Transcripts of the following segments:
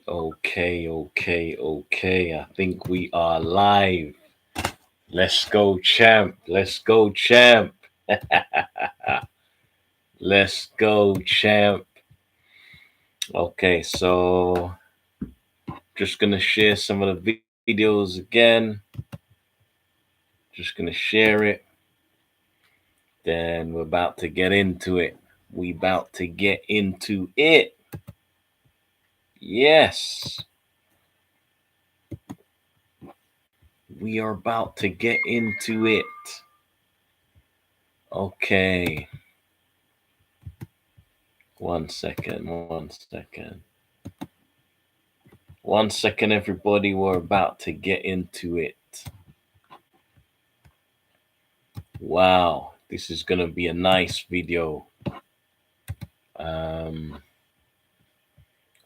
Okay. I think we are live. Let's go, champ. Let's go, champ. Let's go, champ. Okay, so just gonna share some of the videos again. Just gonna share it. Then we're about to get into it. We about to get into it. Yes. We are about to get into it. Okay. One second. One second, everybody. We're about to get into it. Wow. This is going to be a nice video. Um,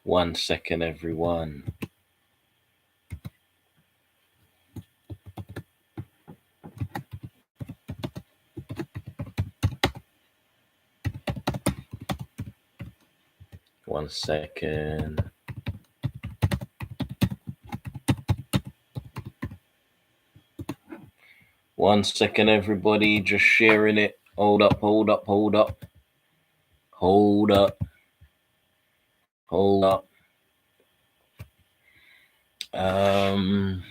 One second, everyone. One second. One second, everybody. Just sharing it. Hold up. Hold up. Um,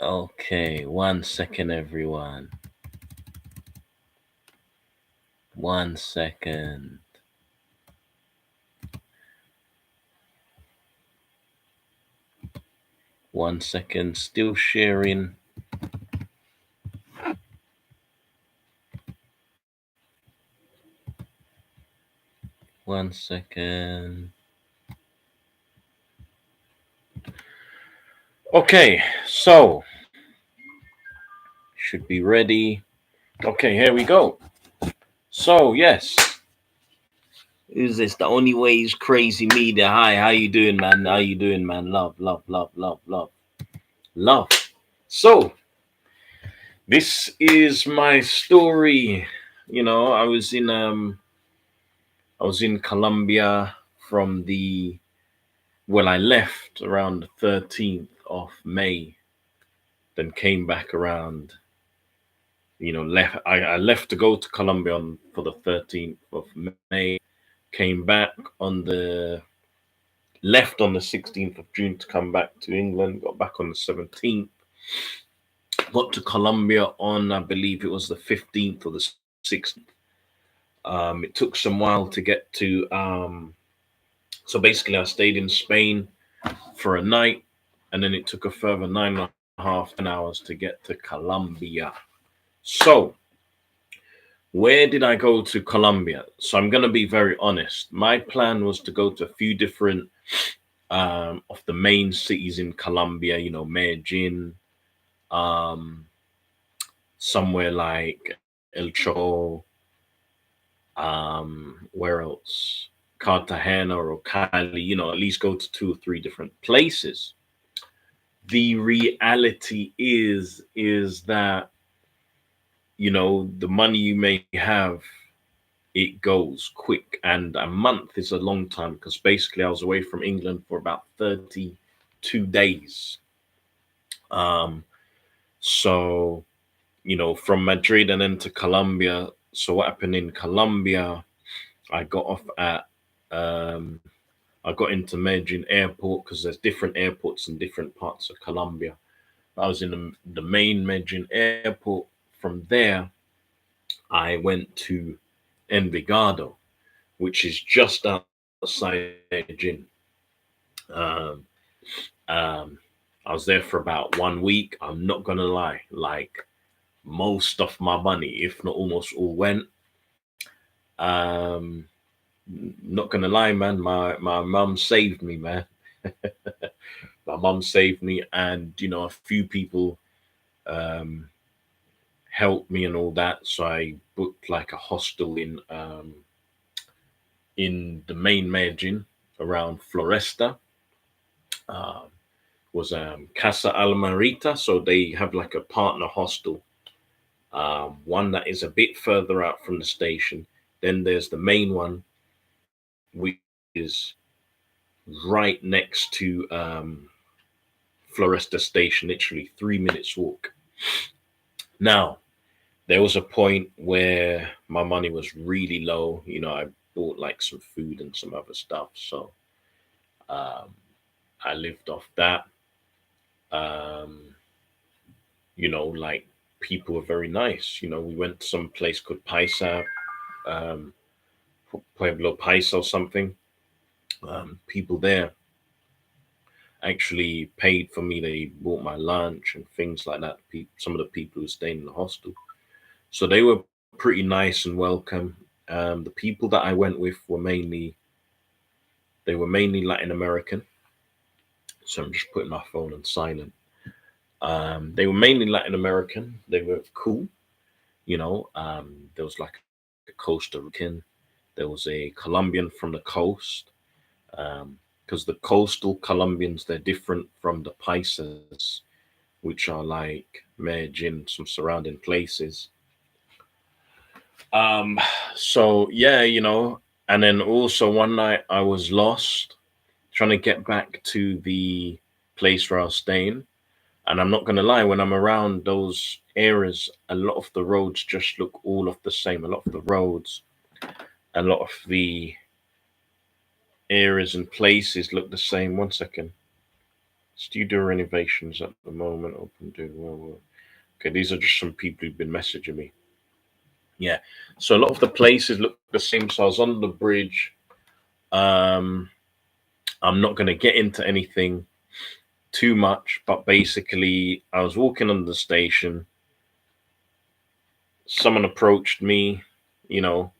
okay. One second, everyone. One second. One second. Still sharing. One second. Okay, so should be ready. Okay, here we go. So yes, who's this? The only way is crazy media. Hi, how you doing, man? How you doing, man? Love. So this is my story. I was in Colombia from I left around the 13th of May, then came back around. I left to go to Colombia for the 13th of May, came back on the left on the 16th of June to come back to England, got back on the 17th, got to Colombia on, I believe it was the 15th or the 16th. It took some while to get to, so basically I stayed in Spain for a night, and then it took a further 9.5 10 hours to get to Colombia. So where did I go to Colombia? So I'm going to be very honest. My plan was to go to a few different of the main cities in Colombia, Medellin, um, somewhere like El Choco, where else? Cartagena or Cali, at least go to 2 or 3 different places. The reality is that, the money you may have, it goes quick, and a month is a long time because basically I was away from England for about 32 days. Um, so from Madrid and then to Colombia. So what happened in Colombia? I got off at um, I got into Medellin airport because there's different airports in different parts of Colombia. I was in the main Medellin airport. From there, I went to Envigado, which is just outside Medellin. Um, um, I was there for about 1 week. I'm not gonna lie, like most of my money, if not almost all, went. Um, Not gonna lie, man. My mum saved me, man. My mum saved me, and a few people um, helped me and all that. So I booked like a hostel in the main Medellin around Floresta. Um, was Casa Almarita. So they have like a partner hostel, one that is a bit further out from the station. Then there's the main one, which is right next to Floresta Station, literally 3 minutes walk. Now, there was a point where my money was really low. I bought like some food and some other stuff. So um, I lived off that. Um, like people were very nice. We went to some place called Paisa, um, Pueblo Paisa or something. People there actually paid for me. They bought my lunch and things like that. Some of the people who were staying in the hostel. So they were pretty nice and welcome. The people that I went with were mainly Latin American. So I'm just putting my phone on silent. They were mainly Latin American. They were cool. There was like a Costa Rican. There was a Colombian from the coast. Because the coastal Colombians, they're different from the Paisas, which are like Medellin, some surrounding places. Um, so yeah, and then also one night I was lost trying to get back to the place where I was staying. And I'm not gonna lie, when I'm around those areas, a lot of the roads just look all of the same. A lot of the roads, a lot of the areas and places look the same. One second. Studio renovations at the moment. Open doing well. Okay, these are just some people who've been messaging me. Yeah. So a lot of the places look the same. So I was on the bridge. Um, I'm not gonna get into anything too much, but basically I was walking on the station. Someone approached me, you know,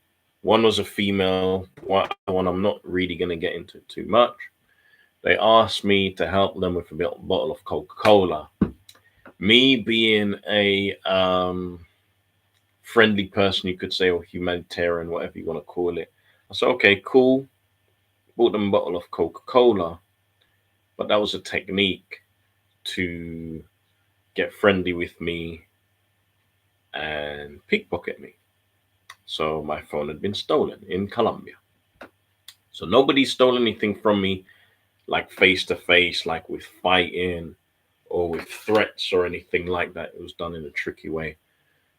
one was a female, one I'm not really going to get into too much. They asked me to help them with a bottle of Coca-Cola. Me being a friendly person, you could say, or humanitarian, whatever you want to call it. I said, okay, cool. Bought them a bottle of Coca-Cola, but that was a technique to get friendly with me and pickpocket me. So my phone had been stolen in Colombia. So nobody stole anything from me, like face to face, like with fighting or with threats or anything like that. It was done in a tricky way.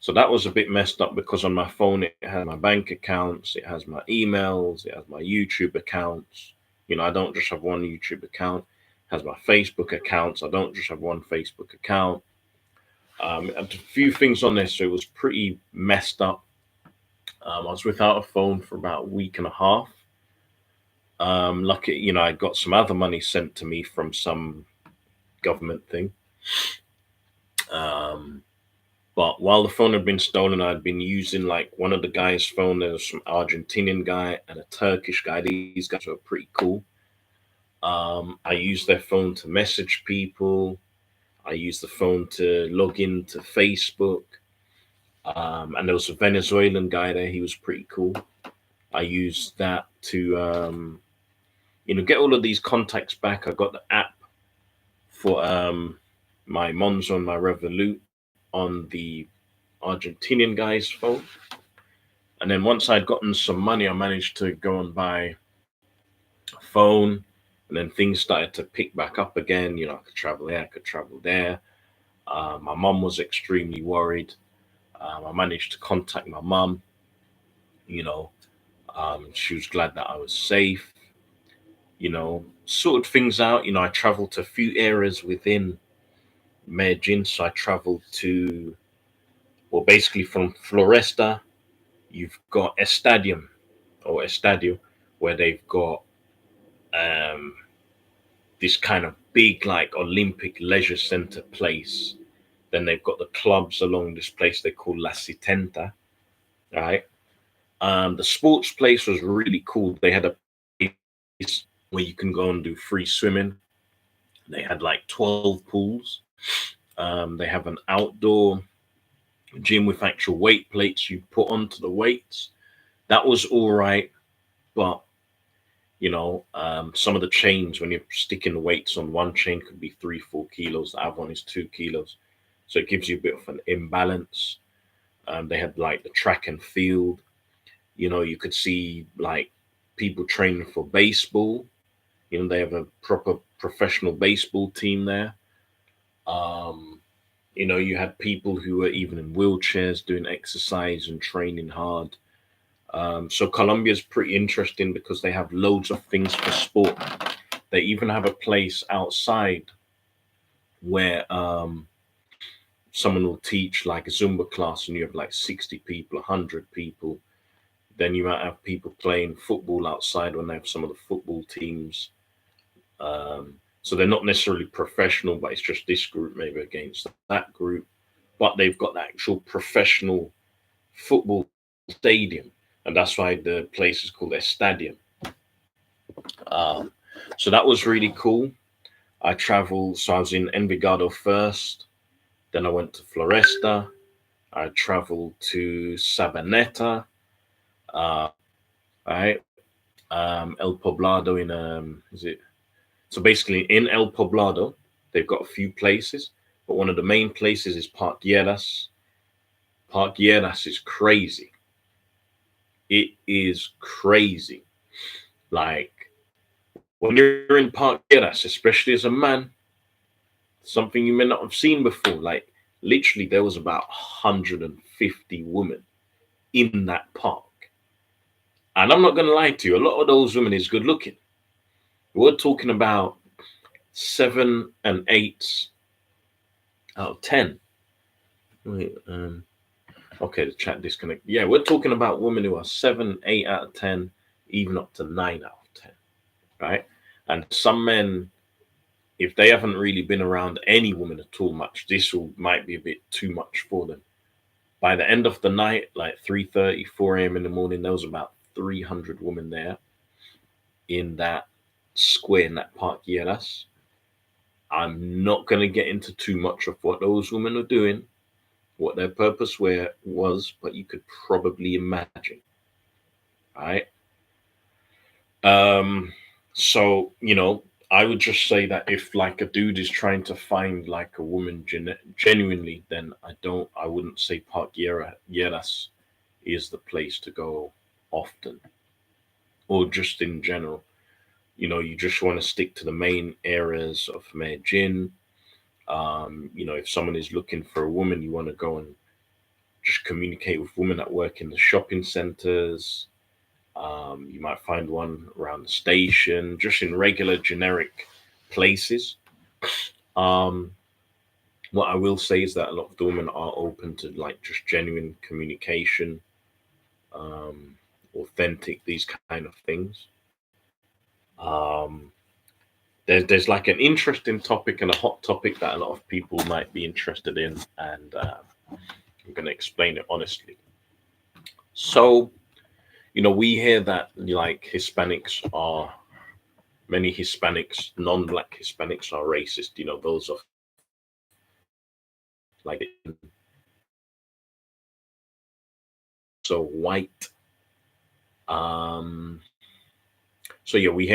So that was a bit messed up because on my phone it has my bank accounts, it has my emails, it has my YouTube accounts. I don't just have one YouTube account. It has my Facebook accounts. I don't just have one Facebook account. And a few things on there, so it was pretty messed up. I was without a phone for about a week and a half. Lucky, I got some other money sent to me from some government thing. Um, but while the phone had been stolen, I'd been using like one of the guy's phone. There was some Argentinian guy and a Turkish guy. These guys were pretty cool. I used their phone to message people. I used the phone to log into Facebook. And there was a Venezuelan guy there. He was pretty cool. I used that to, get all of these contacts back. I got the app for my Monzo and my Revolut on the Argentinian guy's phone. And then once I'd gotten some money, I managed to go and buy a phone. And then things started to pick back up again. I could travel there, I could travel there. My mum was extremely worried. I managed to contact my mum. You know, she was glad that I was safe. Sorted things out. I traveled to a few areas within Medellin. So I traveled to, well, basically from Floresta, you've got Estadium or Estadio, where they've got um, this kind of big, like, Olympic leisure center place. Then they've got the clubs along this place they call La Setenta, right? The sports place was really cool. They had a place where you can go and do free swimming. They had like 12 pools. They have an outdoor gym with actual weight plates you put onto the weights. That was all right, but some of the chains, when you're sticking the weights on, one chain could be 3-4 kilos, the other one is 2 kilos, so it gives you a bit of an imbalance. They had like the track and field. You could see like people training for baseball. They have a proper professional baseball team there. Um, you had people who were even in wheelchairs doing exercise and training hard. So Colombia is pretty interesting because they have loads of things for sport. They even have a place outside where someone will teach like a Zumba class, and you have like 60 people, 100 people. Then you might have people playing football outside when they have some of the football teams. So they're not necessarily professional, but it's just this group maybe against that group. But they've got the actual professional football stadium, and that's why the place is called their stadium. Um, so that was really cool. I traveled, so I was in Envigado first, then I went to Floresta. I traveled to Sabaneta, uh, right? El Poblado in is it? So basically, in El Poblado, they've got a few places, but one of the main places is Park Lleras. Park Lleras is crazy. It is crazy. Like when you're in Park Lleras, especially as a man, something you may not have seen before. Like literally, there was about 150 women in that park. And I'm not going to lie to you, a lot of those women is good looking. We're talking about seven and eights out of 10. Wait, okay, the chat disconnect. Yeah, we're talking about women who are 7, 8 out of 10, even up to 9 out of 10, right? And some men, if they haven't really been around any woman at all much, might be a bit too much for them. By the end of the night, like 3:30, 4 a.m. in the morning, there was about 300 women there in that square in that park. Yeah, I'm not going to get into too much of what those women are doing, what their purpose was, but you could probably imagine, right? Um, so I would just say that if like a dude is trying to find like a woman genuinely, then I wouldn't say Park Lleras is the place to go often, or just in general. You just want to stick to the main areas of Medellin. If someone is looking for a woman, you want to go and just communicate with women that work in the shopping centers. You might find one around the station, just in regular generic places. Um, what I will say is that a lot of the women are open to like just genuine communication, um, authentic, these kind of things. Um, there's like an interesting topic and a hot topic that a lot of people might be interested in, and I'm going to explain it honestly. So, we hear that like many Hispanics, non-black Hispanics are racist. Those of like so white. Um, so yeah, we hear